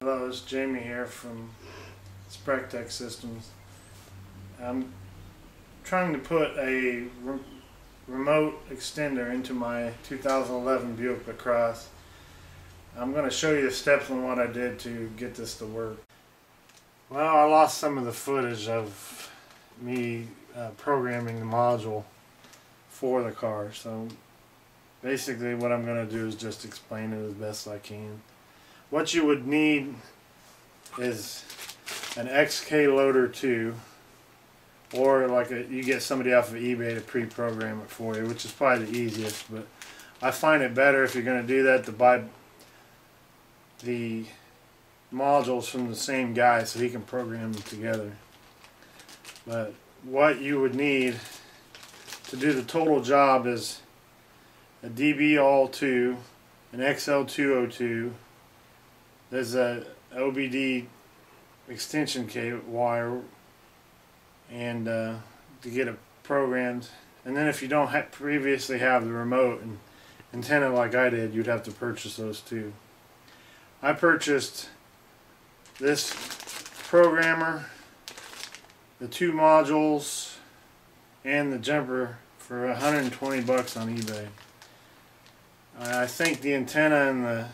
Hello, it's Jamie here from Tech Systems. I'm trying to put a remote extender into my 2011 Buick Lacrosse. I'm going to show you the steps on what I did to get this to work. Well, I lost some of the footage of me programming the module for the car, so basically what I'm going to do is just explain it as best I can. What you would need is an XK Loader 2, or like you get somebody off of eBay to pre-program it for you, which is probably the easiest, but I find it better if you're going to do that to buy the modules from the same guy so he can program them together. But what you would need to do the total job is a DB-All-2, an XL202, there's a OBD extension cable wire, and to get it programmed. And then if you don't previously have the remote and antenna like I did, you'd have to purchase those too. I purchased this programmer, the two modules, and the jumper for 120 bucks on eBay. I think the antenna and the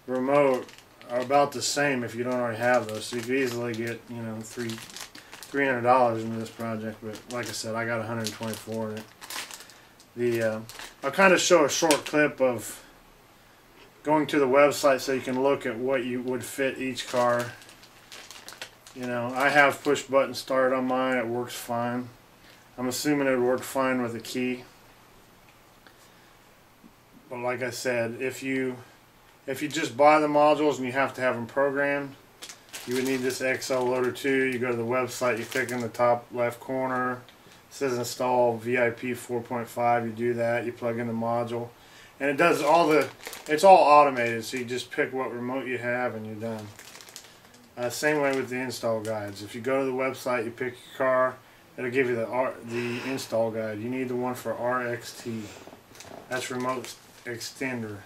remote are about the same if you don't already have those, so you could easily get, you know, $300 into this project. But like I said, I got 124 in it. I'll kind of show a short clip of going to the website so you can look at what you would fit each car. You know, I have push button start on mine. It works fine. I'm assuming it would work fine with a key. But like I said, if you just buy the modules and you have to have them programmed, you would need this XL Loader 2. You go to the website, you click in the top left corner, it says install VIP 4.5, you do that, you plug in the module, and it does it's all automated, so you just pick what remote you have and you're done. Same way with the install guides. If you go to the website, you pick your car, it'll give you the install guide. You need the one for RXT. That's remote extender.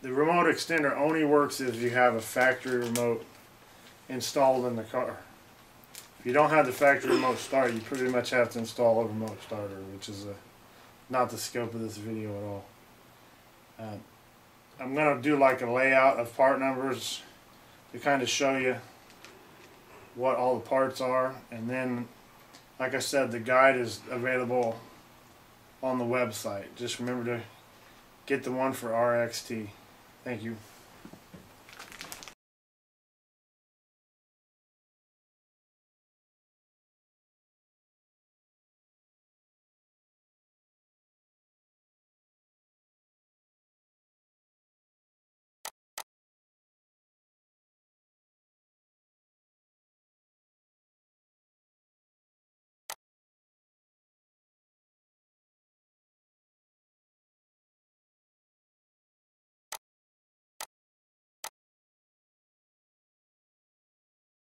The remote extender only works if you have a factory remote installed in the car. If you don't have the factory remote start, you pretty much have to install a remote starter, which is not the scope of this video at all. I'm going to do like a layout of part numbers to kind of show you what all the parts are, and then, like I said, the guide is available on the website. Just remember to get the one for RXT. Thank you.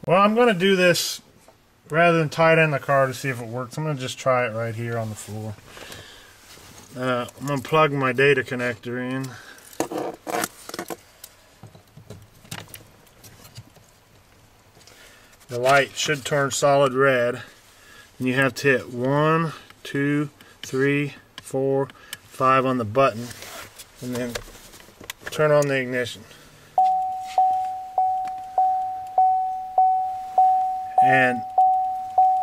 Well, I'm going to do this rather than tie it in the car to see if it works. I'm going to just try it right here on the floor. I'm going to plug my data connector in. The light should turn solid red, and you have to hit 1, 2, 3, 4, 5 on the button, and then turn on the ignition. And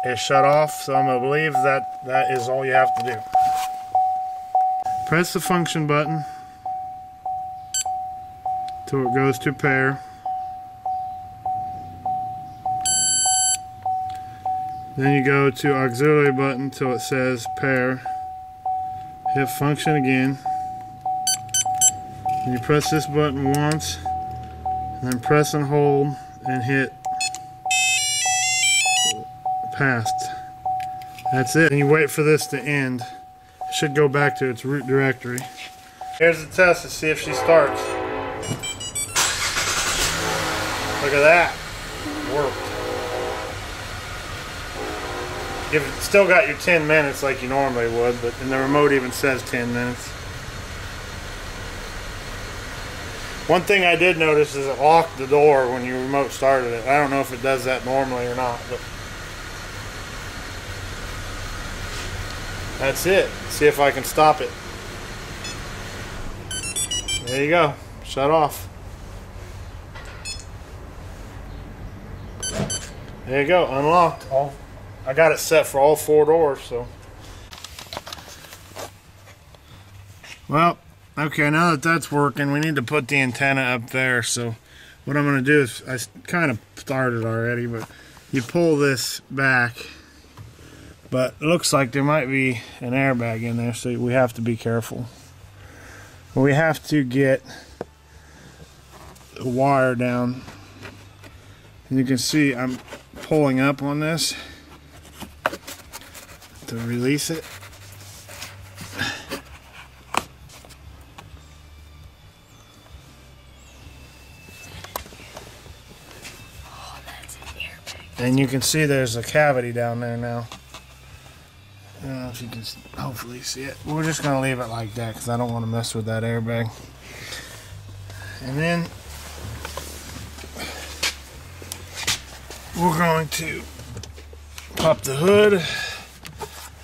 it shut off, so I'm going to believe that is all you have to do. Press the function button till it goes to pair. Then you go to auxiliary button till it says pair. Hit function again. And you press this button once, and then press and hold and hit passed. That's it. And you wait for this to end. It should go back to its root directory. Here's the test to see if she starts. Look at that. It worked. You've still got your 10 minutes like you normally would, but and the remote even says 10 minutes. One thing I did notice is it locked the door when you remote started it. I don't know if it does that normally or not, but that's it. See if I can stop it. There you go. Shut off. There you go. Unlocked. I got it set for all 4 doors, so. Well, okay, now that that's working, we need to put the antenna up there. So what I'm going to do is, I kind of started already, but you pull this back, but it looks like there might be an airbag in there, so we have to be careful. We have to get the wire down. And you can see I'm pulling up on this to release it. And you can see there's a cavity down there now. I don't know if you can hopefully see it. We're just going to leave it like that because I don't want to mess with that airbag. And then we're going to pop the hood.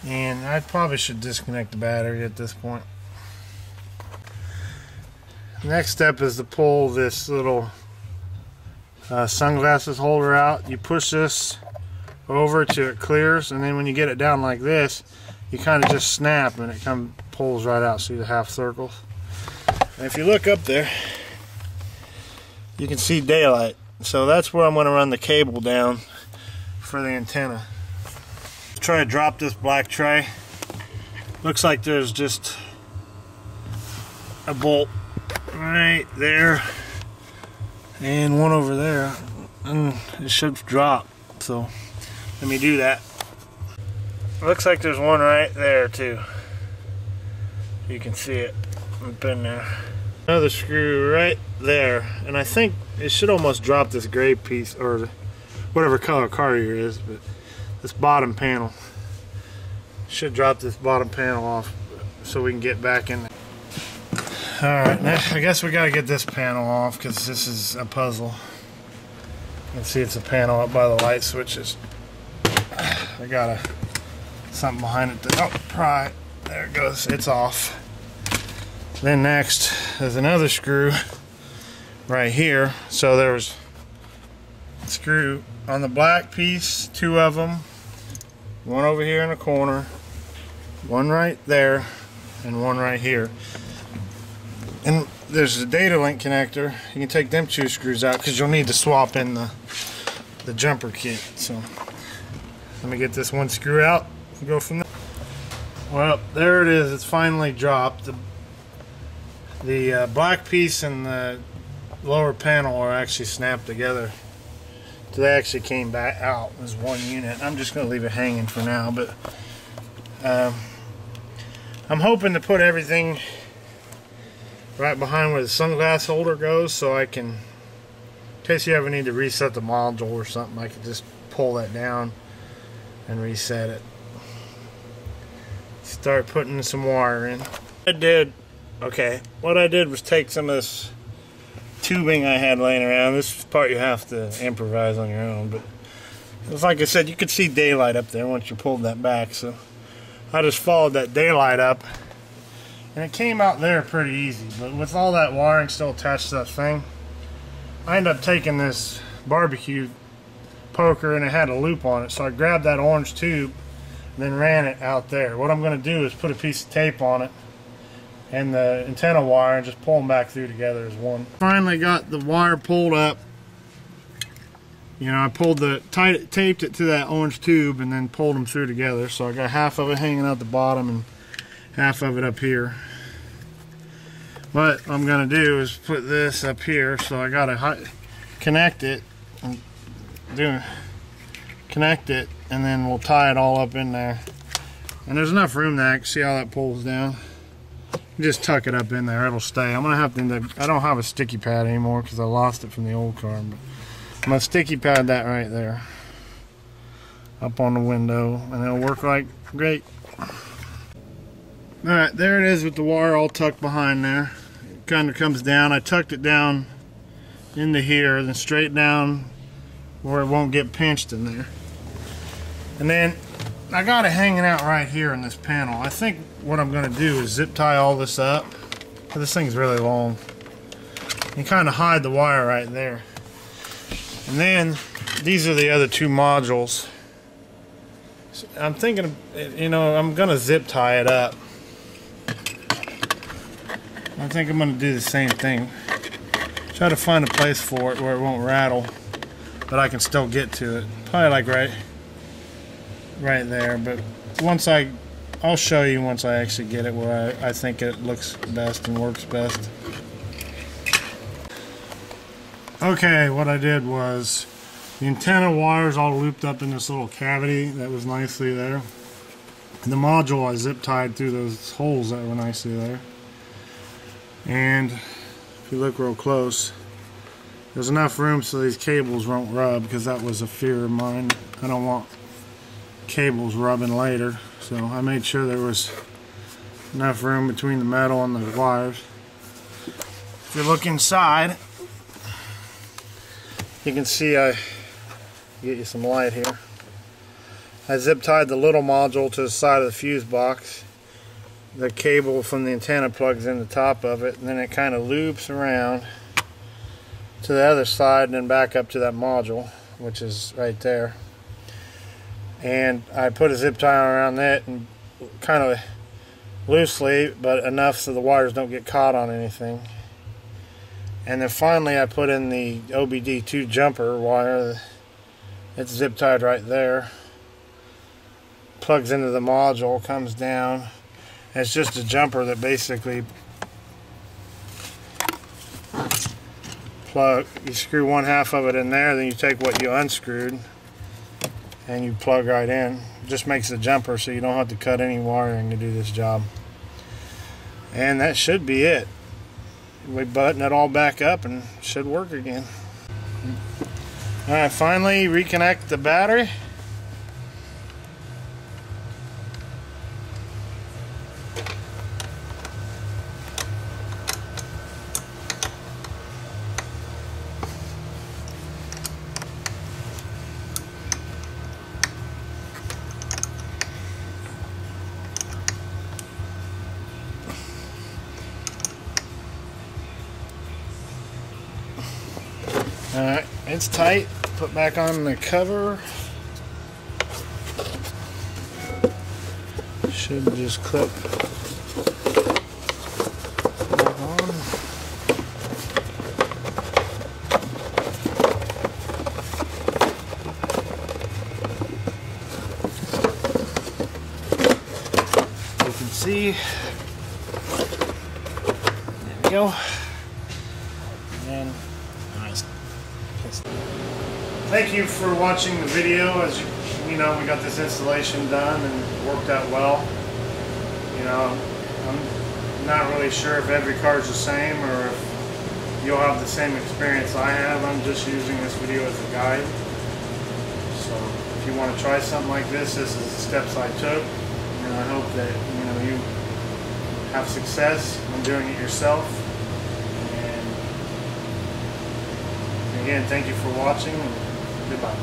And I probably should disconnect the battery at this point. Next step is to pull this little sunglasses holder out. You push this over till it clears, and then when you get it down like this, you kind of just snap and it pulls right out. See the half circles? And if you look up there, you can see daylight. So that's where I'm going to run the cable down for the antenna. Try to drop this black tray. Looks like there's just a bolt right there and one over there, and it should drop. So let me do that. Looks like there's one right there too. You can see it up in there. Another screw right there, and I think it should almost drop this gray piece, or whatever color car here is, but this bottom panel should drop this bottom panel off so we can get back in there. Alright, now I guess we gotta get this panel off because this is a puzzle. You can see it's a panel up by the light switches. I got something behind it that, oh, pry. There it goes, it's off. Then next, there's another screw right here. So there's a screw on the black piece, 2 of them. One over here in the corner, one right there, and one right here. And there's a data link connector. You can take them 2 screws out because you'll need to swap in the jumper kit. So let me get this one screw out and go from there. Well, there it is. It's finally dropped. The black piece and the lower panel are actually snapped together. So they actually came back out as one unit. I'm just going to leave it hanging for now, but I'm hoping to put everything right behind where the sunglass holder goes, so I can, in case you ever need to reset the module or something, I can just pull that down and reset it. Start putting some wire in. What I did was take some of this tubing I had laying around. This part you have to improvise on your own, but it was, like I said, you could see daylight up there once you pulled that back, so I just followed that daylight up, and it came out there pretty easy. But with all that wiring still attached to that thing, I ended up taking this barbecue poker and it had a loop on it, so I grabbed that orange tube and then ran it out there. What I'm going to do is put a piece of tape on it and the antenna wire and just pull them back through together as one. Finally got the wire pulled up. You know, I taped it to that orange tube and then pulled them through together. So I got half of it hanging out the bottom and half of it up here. What I'm going to do is put this up here, so I got to connect it and connect it, and then we'll tie it all up in there. And there's enough room there. See how that pulls down? You just tuck it up in there, it'll stay. I'm gonna have to, I don't have a sticky pad anymore because I lost it from the old car, but I'm gonna sticky pad that right there up on the window, and it'll work like great. Alright, there it is with the wire all tucked behind there. kind of comes down. I tucked it down into here, then straight down where it won't get pinched in there. And then I got it hanging out right here in this panel. I think what I'm going to do is zip tie all this up. This thing's really long. And kind of hide the wire right there. And then these are the other two modules. So I'm thinking, you know, I'm going to zip tie it up. I think I'm going to do the same thing. Try to find a place for it where it won't rattle, but I can still get to it. Probably like right there. But I'll show you once I actually get it where I think it looks best and works best. Okay, what I did was the antenna wires all looped up in this little cavity that was nicely there. And the module I zip tied through those holes that were nicely there. And if you look real close, there's enough room so these cables won't rub, because that was a fear of mine. I don't want cables rubbing later, so I made sure there was enough room between the metal and the wires. If you look inside, you can see I get you some light here. I zip tied the little module to the side of the fuse box. The cable from the antenna plugs in the top of it, and then it kind of loops around to the other side and then back up to that module, which is right there. And I put a zip tie around that, and kind of loosely, but enough so the wires don't get caught on anything. And then finally I put in the OBD2 jumper wire. It's zip tied right there. Plugs into the module, comes down. It's just a jumper that basically you screw one half of it in there, then you take what you unscrewed and you plug right in. It just makes a jumper so you don't have to cut any wiring to do this job. And that should be it. We button it all back up and it should work again. Alright, finally reconnect the battery. Alright, it's tight. Put back on the cover. Should just clip back on. You can see. There we go. And thank you for watching the video. As you know, we got this installation done and it worked out well. You know, I'm not really sure if every car is the same or if you'll have the same experience I have. I'm just using this video as a guide. So if you want to try something like this is the steps I took. And I hope that you have success in doing it yourself. And again, thank you for watching. Goodbye.